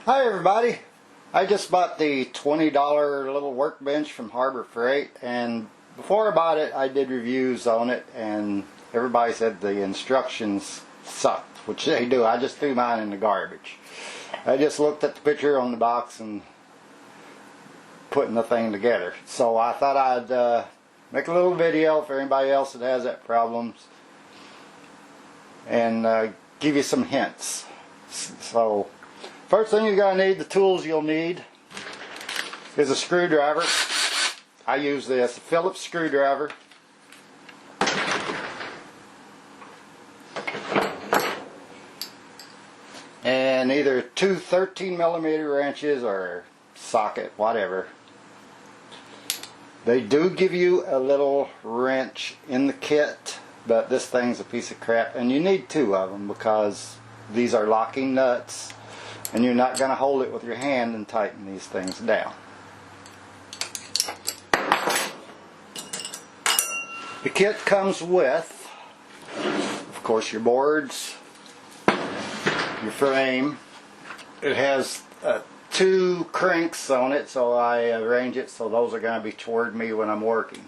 Hi everybody, I just bought the $20 little workbench from Harbor Freight, and before I bought it I did reviews on it and everybody said the instructions sucked, which they do. I just threw mine in the garbage. I just looked at the picture on the box and putting the thing together. So I thought I'd make a little video for anybody else that has that problem and give you some hints. So first thing you're going to need, the tools you'll need, is a screwdriver. I use this, a Phillips screwdriver. And either two 13mm wrenches or socket, whatever. They do give you a little wrench in the kit, but this thing's a piece of crap, and you need two of them because these are locking nuts. And you're not going to hold it with your hand and tighten these things down. The kit comes with, of course, your boards, your frame. It has two cranks on it, so I arrange it so those are going to be toward me when I'm working.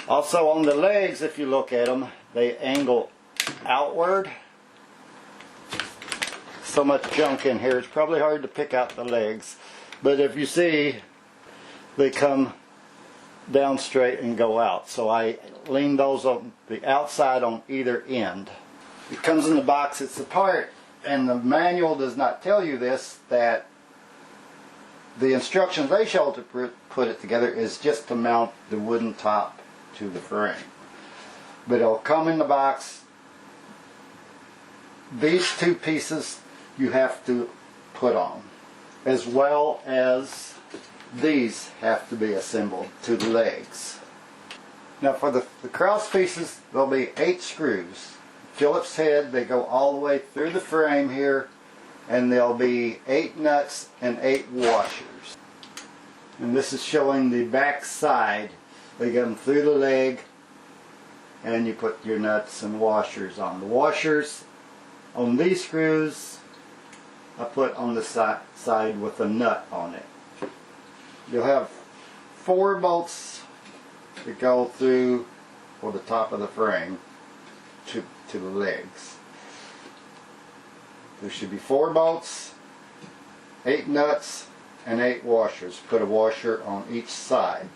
Also on the legs, if you look at them, they angle outward. So much junk in here, it's probably hard to pick out the legs, but if you see, they come down straight and go out. So I lean those on the outside on either end. It comes in the box. It's the part, and the manual does not tell you this, that the instructions they show to put it together is just to mount the wooden top to the frame. But it'll come in the box. These two pieces you have to put on, as well as these have to be assembled to the legs. Now for the cross pieces, there'll be 8 screws. Phillips head, they go all the way through the frame here, and there'll be 8 nuts and 8 washers. And this is showing the back side. They get them through the leg, and you put your nuts and washers on. The washers on these screws I put on the side with a nut on it. You'll have 4 bolts that go through for the top of the frame to the legs. There should be 4 bolts, 8 nuts, and 8 washers. Put a washer on each side.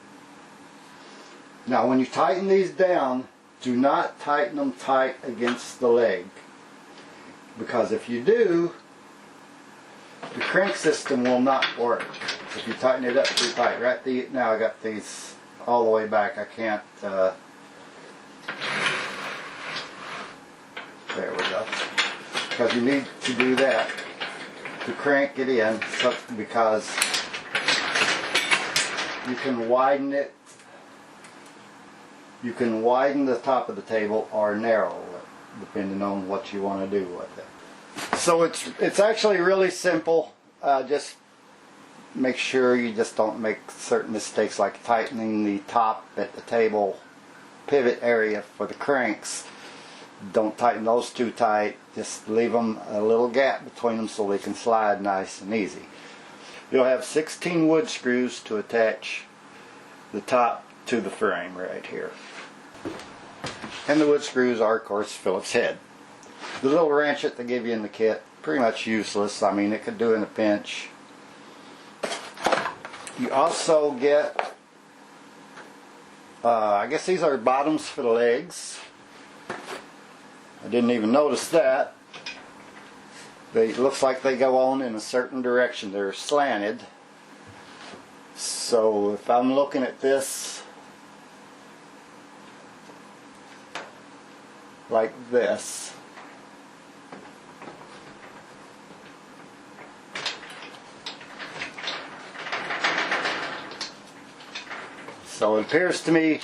Now when you tighten these down, do not tighten them tight against the leg, because if you do, the crank system will not work if you tighten it up too tight. Right now I got these all the way back. I can't, there we go. Because you need to do that to crank it in, because you can widen it. You can widen the top of the table or narrow it, depending on what you want to do with it. So it's actually really simple. Just make sure you just don't make certain mistakes like tightening the top at the table pivot area for the cranks. Don't tighten those too tight. Just leave them a little gap between them so they can slide nice and easy. You'll have 16 wood screws to attach the top to the frame right here. And the wood screws are, of course, Phillips head. The little wrench that they give you in the kit, pretty much useless. I mean, it could do in a pinch. You also get, I guess these are bottoms for the legs. I didn't even notice that. It looks like they go on in a certain direction. They're slanted. So if I'm looking at this like this, so it appears to me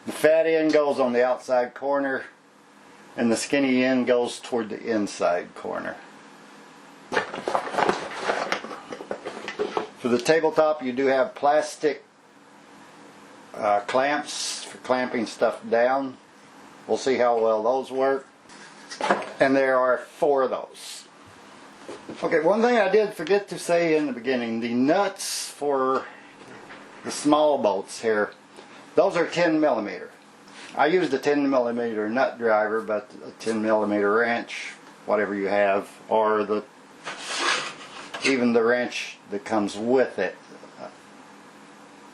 the fat end goes on the outside corner and the skinny end goes toward the inside corner. For the tabletop, you do have plastic clamps for clamping stuff down. We'll see how well those work. And there are 4 of those. Okay, one thing I did forget to say in the beginning, the nuts for the small bolts here, those are 10 millimeter. I used a 10 millimeter nut driver, but a 10 millimeter wrench, whatever you have, or even the wrench that comes with it,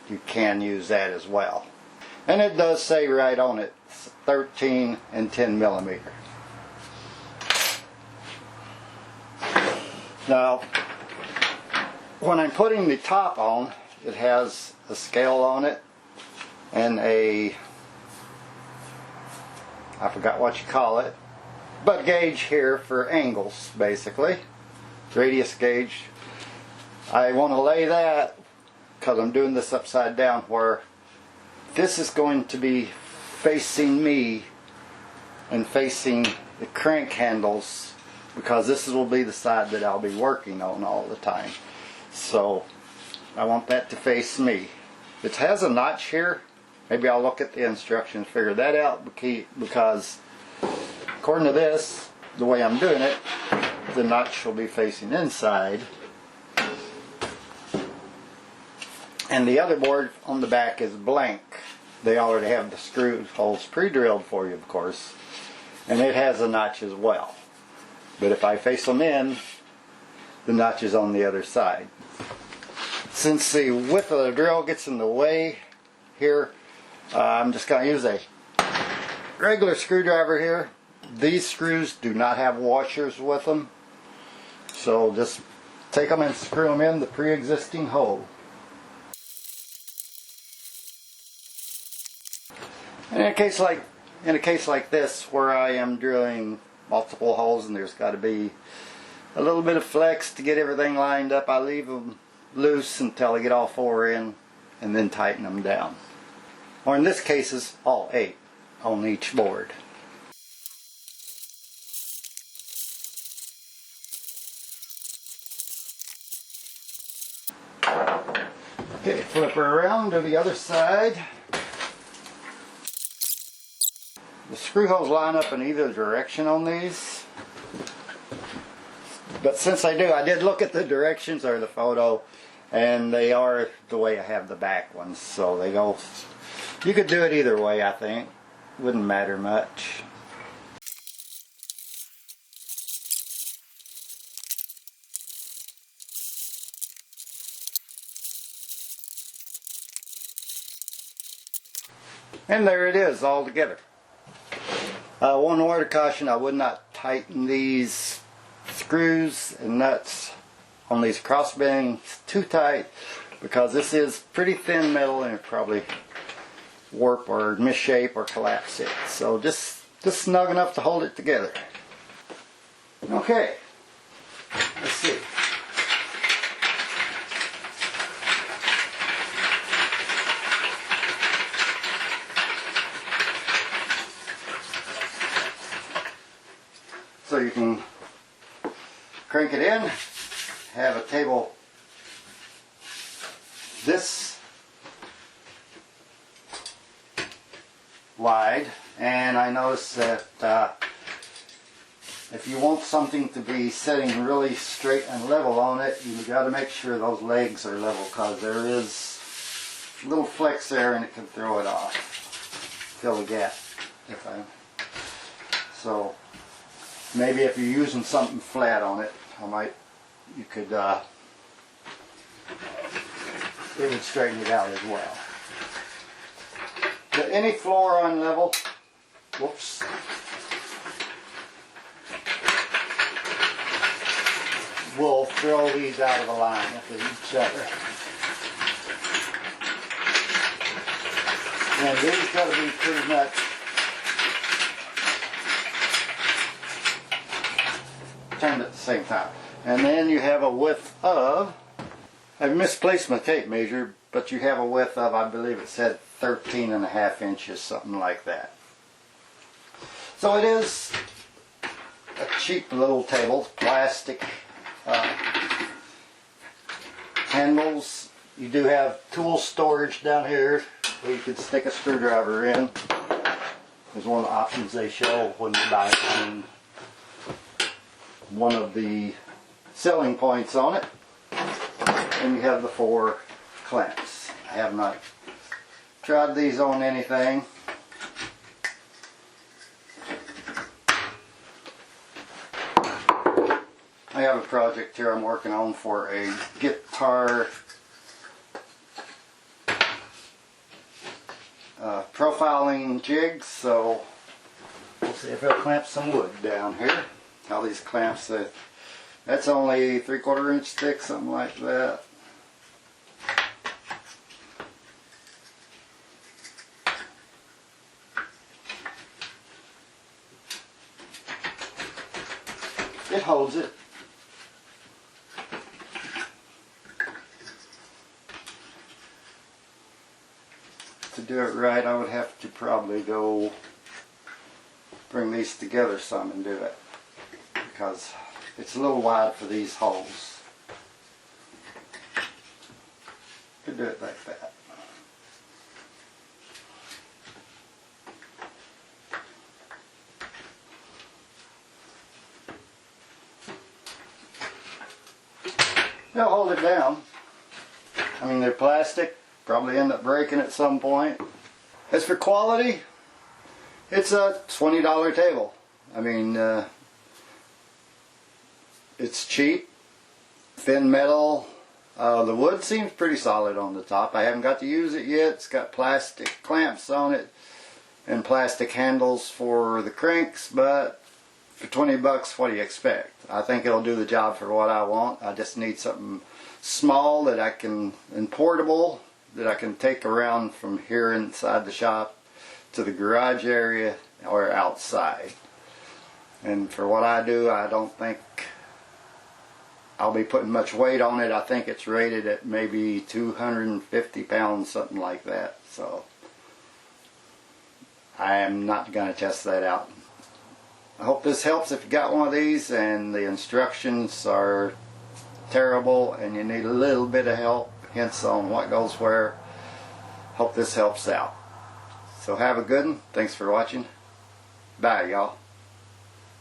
you can use that as well. And it does say right on it, 13 and 10 millimeter. Now, when I'm putting the top on, it has a scale on it and I forgot what you call it, butt gauge here for angles, basically, radius gauge. I want to lay that, because I'm doing this upside down, where this is going to be facing me and facing the crank handles, because this will be the side that I'll be working on all the time. So I want that to face me. It has a notch here. Maybe I'll look at the instructions, figure that out, because according to this, the way I'm doing it, the notch will be facing inside. And the other board on the back is blank. They already have the screw holes pre-drilled for you, of course. And it has a notch as well. But if I face them in, the notch is on the other side. Since the width of the drill gets in the way here, I'm just going to use a regular screwdriver here. These screws do not have washers with them. So just take them and screw them in the pre-existing hole. And in a case like this, where I am drilling multiple holes and there's got to be a little bit of flex to get everything lined up, I leave them loose until I get all 4 in and then tighten them down. Or in this case, it's all 8 on each board. Okay, flip her around to the other side. The screw holes line up in either direction on these. But since I did look at the directions or the photo, and they are the way I have the back ones. So they go, you could do it either way, I think. Wouldn't matter much. And there it is, all together. One word of caution, I would not tighten these screws and nuts on these cross bearings too tight, because this is pretty thin metal and it probably warp or misshape or collapse it. So just snug enough to hold it together. Okay, let's see. So you can crank it in, have a table this wide, and I noticed that if you want something to be sitting really straight and level on it, you've got to make sure those legs are level, because there is a little flex there and it can throw it off, fill the gap. So maybe if you're using something flat on it, you could, it would straighten it out as well. But any floor on level, whoops, will throw these out of alignment with each other. And these got to be pretty much turned at the same time. And then you have a width of, I've misplaced my tape measure, but you have a width of, I believe it said 13.5 inches, something like that. So it is a cheap little table, plastic handles. You do have tool storage down here where you can stick a screwdriver in. There's one of the options they show when you buy one of the selling points on it. And you have the 4 clamps. I have not tried these on anything. I have a project here I'm working on for a guitar profiling jig, so we'll see if it'll clamp some wood down here. How these clamps, that's only 3/4 inch thick, something like that. It holds it. To do it right, I would have to probably go bring these together some and do it, because it's a little wide for these holes. Could do it like that. They'll hold it down. I mean, they're plastic, probably end up breaking at some point. As for quality, it's a $20 table. I mean, it's cheap, thin metal. The wood seems pretty solid on the top. I haven't got to use it yet. It's got plastic clamps on it and plastic handles for the cranks, but for 20 bucks, what do you expect? I think it'll do the job for what I want. I just need something small that I can, and portable, that I can take around from here inside the shop to the garage area or outside. And for what I do, I don't think I'll be putting much weight on it. I think it's rated at maybe 250 pounds, something like that. So I am not going to test that out. I hope this helps if you got one of these and the instructions are terrible and you need a little bit of help, hints on what goes where. Hope this helps out. So have a good one. Thanks for watching. Bye, y'all.